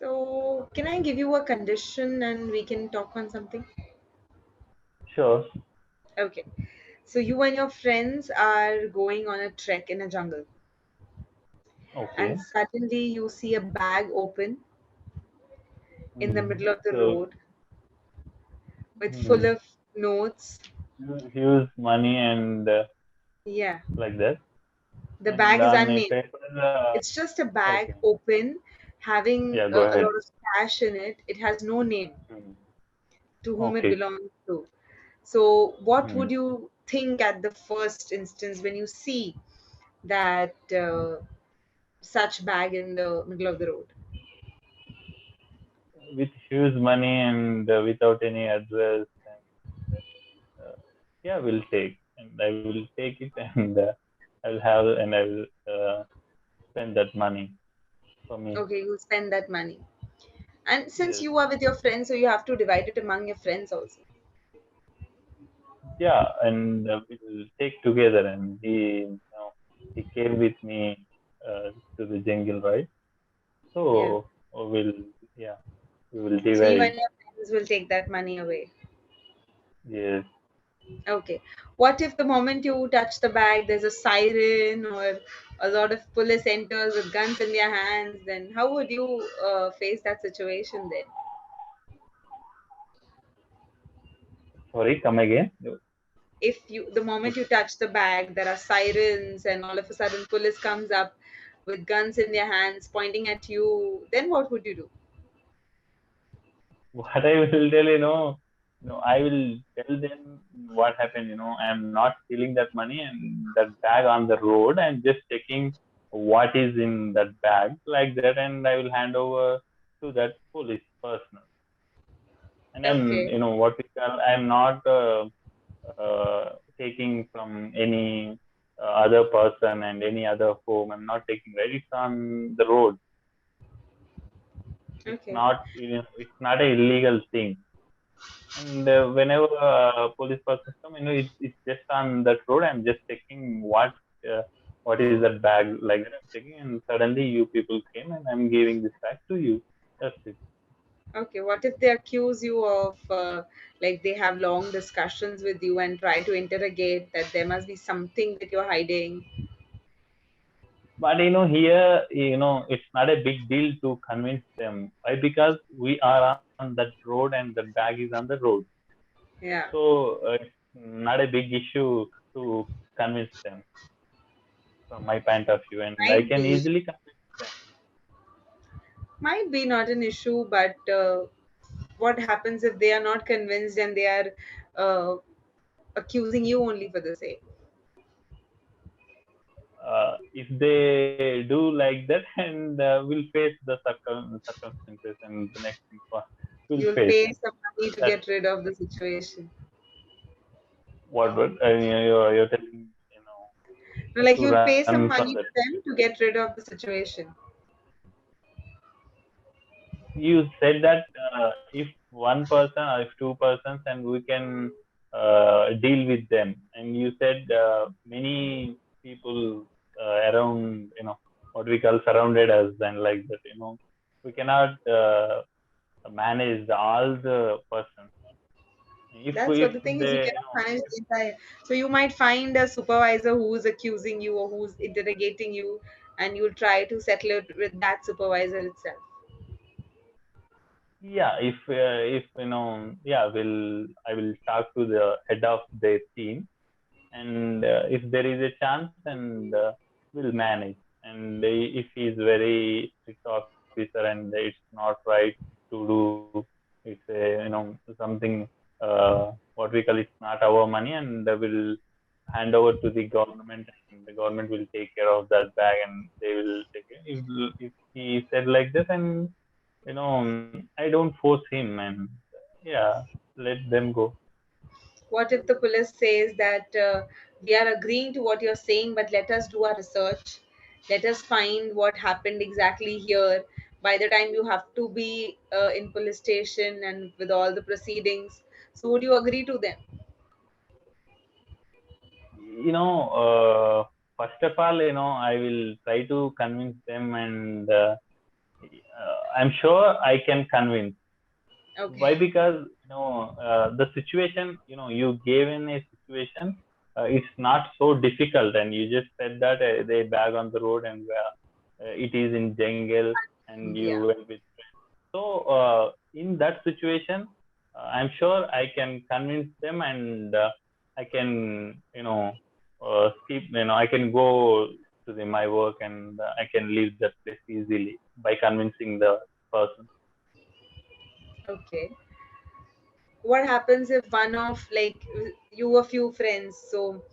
So, can I give you a condition and we can talk on something? Sure. Okay. So, you and your friends are going on a trek in a jungle, and Okay. suddenly you see a bag open in the middle of the So, road with full mm, of notes. use money and Yeah, like that, the and bag is on a unnamed. paper. It's just a bag Okay. open, having Yeah. Go a ahead. lot of cash in it. It has no name Mm, to whom it okay. belongs to. So, what would Mm. you think at the first instance when you see that such bag in the middle of the road? With huge money and without any address, and yeah, we'll take, and I will take it, and I will have, and I will spend that money for me. Okay, you'll spend that money. And since Yes. you are with your friends, so you have to divide it among your friends also. Yeah, and we'll take together, and he came with me to the jungle, right? Yeah. So we'll, yeah, we will So you and divide. your friends will take that money away. Yes. Okay. What if the moment you touch the bag, there's a siren or a lot of police enters with guns in their hands? Then how would you face that situation then? Sorry, come again. If you, the moment you touch the bag, there are sirens and all of a sudden police comes up with guns in their hands pointing at you, then what would you do? What I will tell, I will tell them what happened. I'm not stealing that money and that bag on the road. I'm just checking what is in that bag, like that, and I will hand over to that police person. And Okay. what we call, I'm not taking from any other person and any other home. I'm not taking, right? It's on the road. It's Okay. not, it's not a illegal thing. And whenever police persons come, it's just on that road. I'm just checking uh, what is that bag, like that. I'm checking, and suddenly you people came, and I'm giving this back to you. That's it. Okay, what if they accuse you of like they have long discussions with you and try to interrogate that there must be something that you're hiding? But here, it's not a big deal to convince them. Why? Because we are on that road and the bag is on the road. Yeah, So it's not a big issue to convince them from my point of view, and I might can be, easily convince them. might be not an issue, but what happens if they are not convinced and they are accusing you only for the sake? If they do like that, and we'll face the circumstances, and the next thing we'll You'll face. pay some money to That's get rid of the situation. what you're telling, No, like to you'll run pay from some that money to situation. them to get rid of the situation. You said that if one person or if two persons, and we can deal with them, and you said many people around, what we call surrounded us, and like that, we cannot manage all the persons. That's If what the thing is. You they, cannot manage the entire. So you might find a supervisor who's accusing you or who's interrogating you, and you'll try to settle it with that supervisor itself. yeah, if yeah, I will talk to the head of their team, and if there is a chance, and we'll manage. And if he is very strict officer, and it's not right to do, it's a, something, what we call, it's not our money, and we'll hand over to the government, and the government will take care of that bag, and they will take it. If he said like this, and I don't force him, and yeah, let them go. What if the police says that we are agreeing to what you're saying, but let us do our research. Let us find what happened exactly here. By the time you have to be in police station and with all the proceedings, so would you agree to them? you know First of all, I will try to convince them, and I'm sure I can convince. Okay. Why? Because the situation, you gave in a situation, it's not so difficult, and you just said that they bag on the road, and it is in jungle, and you Yeah. went with. So in that situation, I'm sure I can convince them, and I can, skip. I can go to my work, and I can leave that place easily by convincing the person. Okay. What happens if one of like you a few friends, so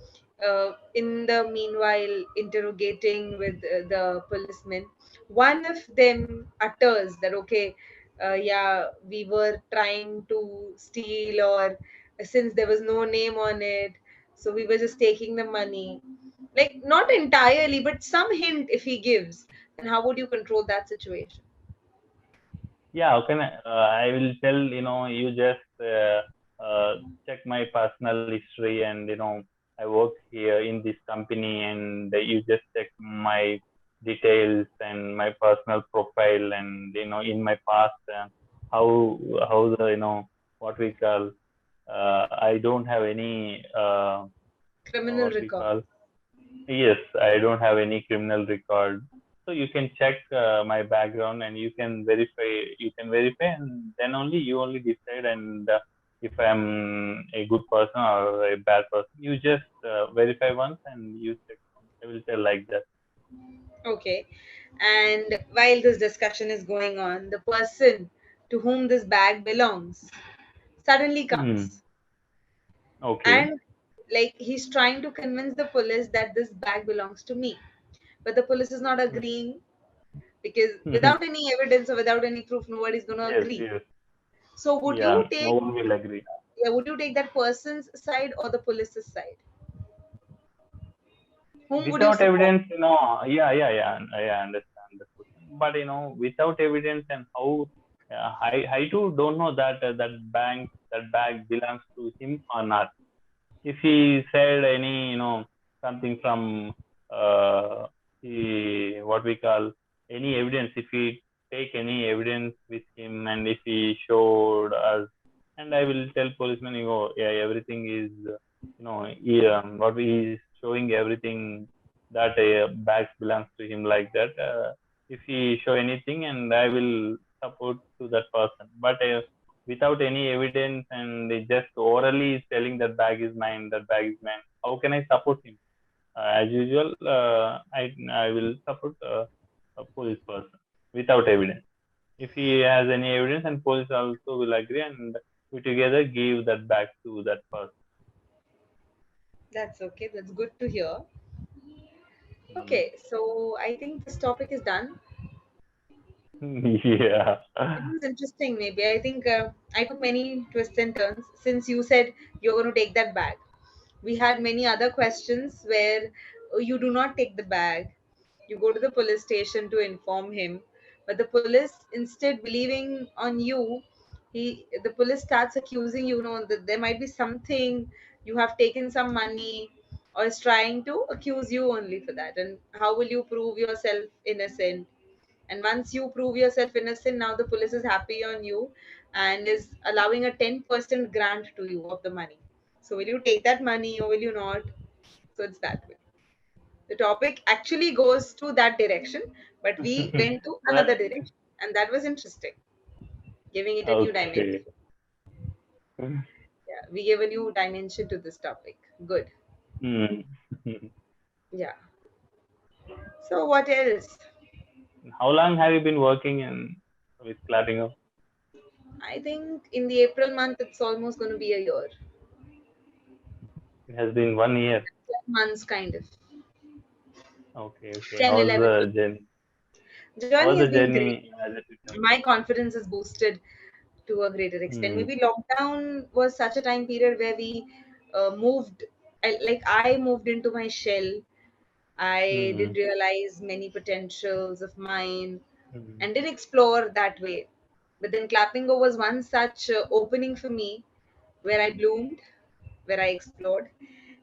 in the meanwhile interrogating with the policeman, one of them utters that okay, yeah, we were trying to steal, or since there was no name on it, so we were just taking the money, like not entirely but some hint if he gives, then how would you control that situation? Yeah, how can I will tell, you just check my personal history, and I work here in this company, and you just check my details and my personal profile, and in my past, how the, what we call, I don't have any Criminal what we record. call. Yes, I don't have any criminal record. So you can check my background, and you can verify. You can verify, and then only you only decide. And if I'm a good person or a bad person, you just verify once and you check once. I will tell like that. Okay. And while this discussion is going on, the person to whom this bag belongs suddenly Hmm. comes. Okay. And like he's trying to convince the police that this bag belongs to me. But the police is not agreeing because without any evidence or without any proof, nobody's gonna Yes. agree. Yes. So would Yeah. you No take, one will agree. yeah, would you take that person's side or the police's side? Whom would you Without support? evidence, yeah, I understand the question. But without evidence, and how, I too don't know that that bag belongs to him or not. If he said any, something from what we call, any evidence, if he take any evidence with him, and if he showed us, and I will tell policeman, yeah, everything is, what he is showing everything, that bags belongs to him, like that. If he show anything, and I will support to that person. But without any evidence, and he just orally is telling that bag is mine, that bag is mine, how can I support him? As usual, I will support a police person without evidence. If he has any evidence, and police also will agree, and we together give that bag to that That's okay. That's good to hear. person. Okay, so I think this topic is done. Yeah. It was interesting, maybe. I think I took many twists and turns since you said you're going to take that bag. We had many other questions where you do not take the bag. You go to the police station to inform him. But the police, instead believing on you, the police starts accusing you, that there might be something, you have taken some money, or is trying to accuse you only for that. And how will you prove yourself innocent? And once you prove yourself innocent, now the police is happy on you and is allowing a 10% grant to you of the money. So will you take that money or will you not? So it's that way. The topic actually goes to that direction, but we went to Well, another direction. And that was interesting, giving it a new dimension. okay. Yeah, we gave a new dimension to this topic. Good. Hmm. Yeah. So what else? How long have you been working in with clapping? I think in the April month it's almost going to be a year. It has been 1 year. 10 months kind of. Okay, okay. 10, 11 months. How Journey was has the been great. journey as a tutor? My confidence is boosted to a greater extent. Hmm. Maybe lockdown was such a time period where we moved, I moved into my shell. I Hmm. did realize many potentials of mine Hmm. and did explore that way. But then Clappingo was one such opening for me where I bloomed, where I explored.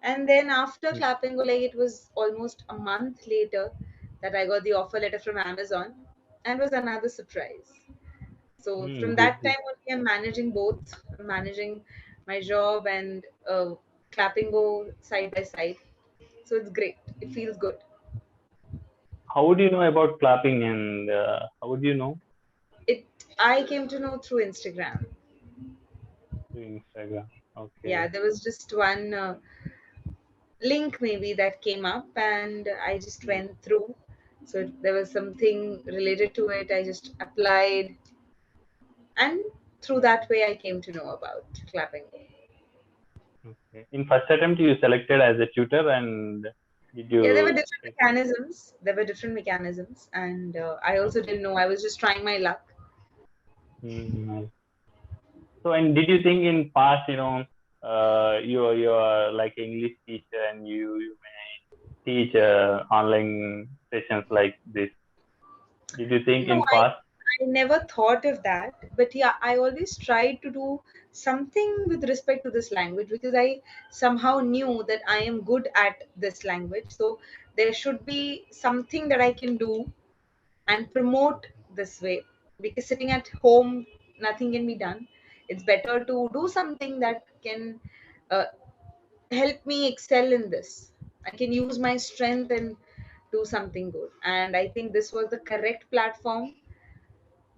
And then after Hmm. Clappingo, like it was almost a month later that I got the offer letter from Amazon. and was another surprise. So from Good, that good. time only, I'm managing both. I'm managing my job and clapping go side by side. So it's great. It feels good. How would you know about clapping, and how would you know It I came to know through Instagram. through Instagram? Yeah, Okay. there was just one link maybe that came up, and I just Hmm. went through. So there was something related to it. I just applied, and through that way, I came to know about clapping. Okay. In first attempt, you selected as a tutor, and did Yeah, there were you different take it? mechanisms. There were different mechanisms, and I also Okay. didn't know. I was just trying my luck. Hmm. So, and did you think in past, you're like English teacher, and you teach online sessions like this? Did you think No, in past? I never thought of that. But yeah, I always tried to do something with respect to this language because I somehow knew that I am good at this language. So there should be something that I can do and promote this way. Because sitting at home, nothing can be done. It's better to do something that can uh, help me excel in this. I can use my strength and do something good. And I think this was the correct platform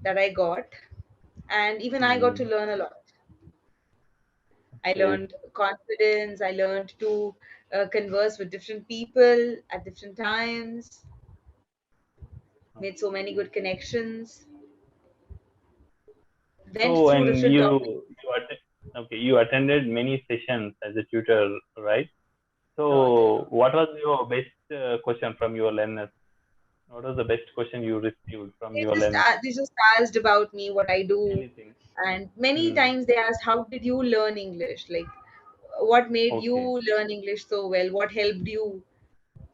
that I got. And even I got to Hmm. learn a lot. I Okay. learned confidence, I learned to converse with different people at different times, made so many good connections, went So, through and different topics. you attended many sessions as a tutor, right? Right. So, what was your best question from your learners? What was the best question you received from your learners? They just asked about me, what I do, Anything. and many Hmm. times they asked, "How did you learn English? Like, what made you Okay. learn English so well? What helped you?"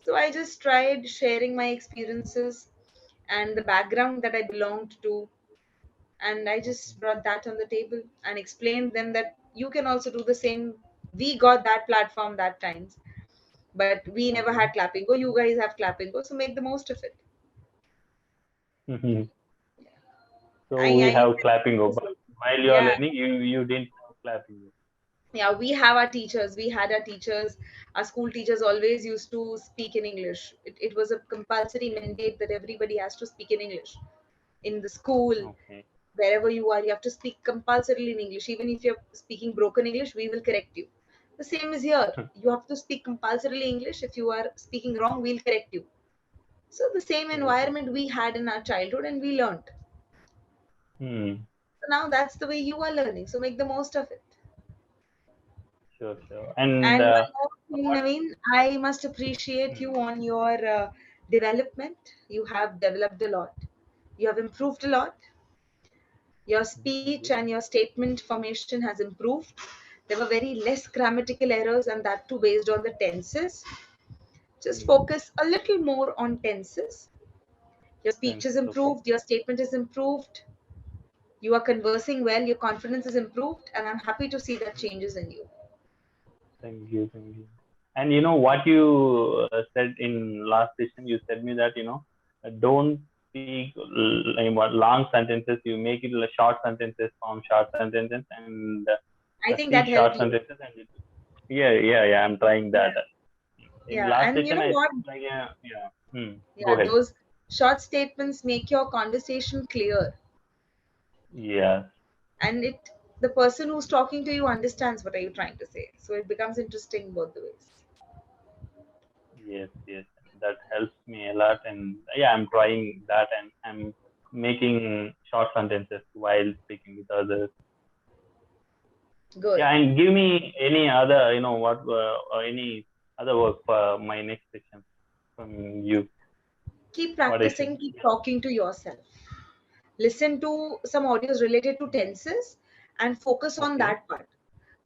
So I just tried sharing my experiences and the background that I belonged to, and I Okay. just brought that on the table and explained them that you can also do the same. We got that platform that times, but we never Okay. had clapping. Go, you guys have clapping. Go, so make the most of it. So we I have clapping, but while you are yeah, learning, you didn't have clapping. yeah, we have our teachers. We had our teachers. Our school teachers always used to speak in English. It was a compulsory mandate that everybody has to speak in English in the school. Okay. Wherever you are, you have to speak compulsorily in English. Even if you're speaking broken English, we will correct you. The same is here. You have to speak compulsorily English. If you are speaking wrong, we'll correct you. So the same Yes. environment we had in our childhood and we learned. Hmm. So now that's the way you are learning. So make the most of it. Sure, sure. And And one more thing, what? Naveen, I must appreciate Hmm. you on your development. You have developed a lot. You have improved a lot. Your Thank speech you. and your statement formation has improved. There were very less grammatical errors, and that too based on the tenses. Just Hmm. focus a little more on tenses. Your speech is Senses. Okay. improved, your statement is improved, you are conversing well, your confidence is improved, and I'm happy to see that changes in you. Thank you. Thank you. And you know what you said in last session? You said me that don't speak what long sentences. You make it short sentences from short sentences, and I think speak that short helped you. sentences. Yeah. I'm trying Yeah. that. In Yeah. last And you session, know I what? said like yeah. Go Yeah, ahead. those short statements make your conversation clear. Yeah. And the person who's talking to you understands what are you trying to say. So it becomes interesting both the ways. Yes. That helps me a lot, and yeah, I'm trying that, and I'm making short sentences while speaking with others. Good. Yeah, and give me any other, any other work for my next session from you. Keep What I should? practicing, keep talking to yourself. Listen to some audios related to tenses and focus on Okay. that part.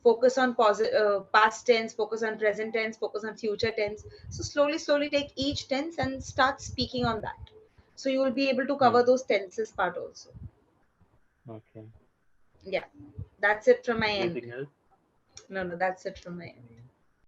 Focus on past tense, focus on present tense, focus on future tense. So slowly take each tense and start speaking on that. So you will be able to cover Hmm. those tenses part also. Okay. Yeah, that's it from my end. Anything else? No, that's it from my end.